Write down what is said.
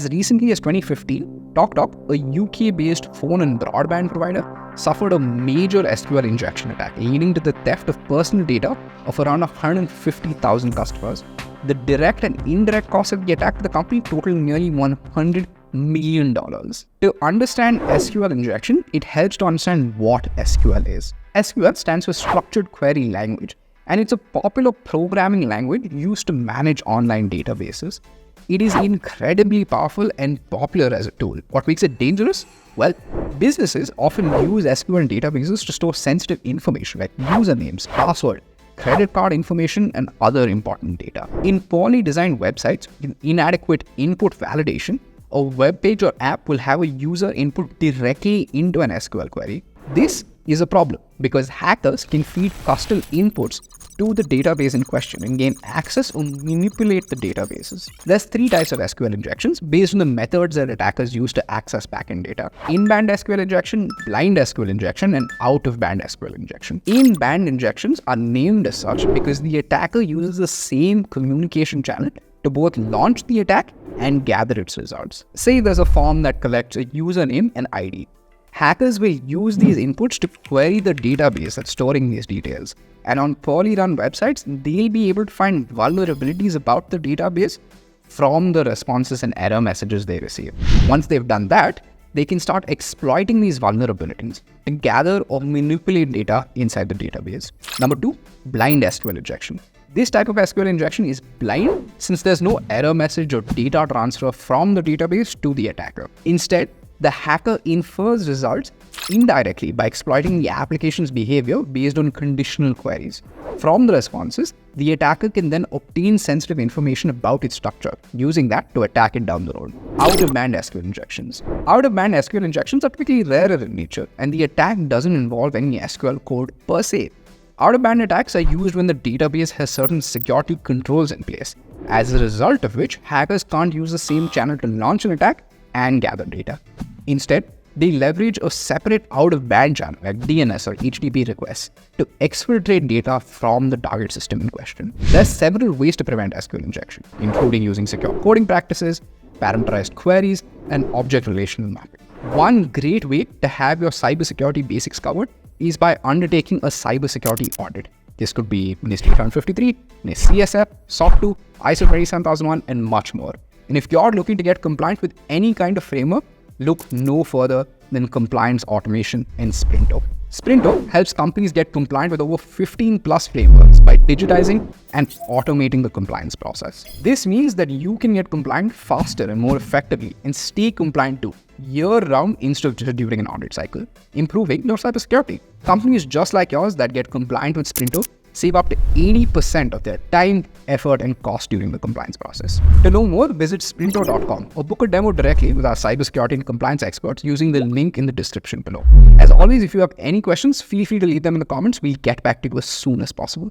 As recently as 2015, TalkTalk, a UK-based phone and broadband provider, suffered a major SQL injection attack, leading to the theft of personal data of around 150,000 customers. The direct and indirect cost of the attack to the company totaled nearly $100 million. To understand SQL injection, it helps to understand what SQL is. SQL stands for Structured Query Language, and it's a popular programming language used to manage online databases. It is incredibly powerful and popular as a tool. What makes it dangerous? Well, businesses often use SQL databases to store sensitive information like usernames, password, credit card information, and other important data. In poorly designed websites with inadequate input validation, a web page or app will have a user input directly into an SQL query. This is a problem because hackers can feed custom inputs to the database in question and gain access or manipulate the databases. There's 3 types of SQL injections based on the methods that attackers use to access backend data: in-band SQL injection, blind SQL injection, and out-of-band SQL injection. In-band injections are named as such because the attacker uses the same communication channel to both launch the attack and gather its results. Say there's a form that collects a username and ID. Hackers will use these inputs to query the database that's storing these details. And on poorly run websites, they'll be able to find vulnerabilities about the database from the responses and error messages they receive. Once they've done that, they can start exploiting these vulnerabilities to gather or manipulate data inside the database. Number 2, blind SQL injection. This type of SQL injection is blind since there's no error message or data transfer from the database to the attacker. Instead, the hacker infers results indirectly by exploiting the application's behavior based on conditional queries. From the responses, the attacker can then obtain sensitive information about its structure, using that to attack it down the road. Out-of-band SQL injections. Out-of-band SQL injections are typically rarer in nature, and the attack doesn't involve any SQL code per se. Out-of-band attacks are used when the database has certain security controls in place, as a result of which hackers can't use the same channel to launch an attack and gather data. Instead, they leverage a separate out-of-band channel like DNS or HTTP requests to exfiltrate data from the target system in question. There are several ways to prevent SQL injection, including using secure coding practices, parameterized queries, and object relational mapping. One great way to have your cybersecurity basics covered is by undertaking a cybersecurity audit. This could be NIST 853, NIST CSF, SOC 2, ISO 27001, and much more. And if you're looking to get compliant with any kind of framework, look no further than compliance automation in Sprinto. Sprinto helps companies get compliant with over 15 plus frameworks by digitizing and automating the compliance process. This means that you can get compliant faster and more effectively and stay compliant too, year-round instead of just during an audit cycle, improving your cybersecurity. Companies just like yours that get compliant with Sprinto save up to 80% of their time, effort, and cost during the compliance process. To know more, visit sprinto.com or book a demo directly with our cybersecurity and compliance experts using the link in the description below. As always, if you have any questions, feel free to leave them in the comments. We'll get back to you as soon as possible.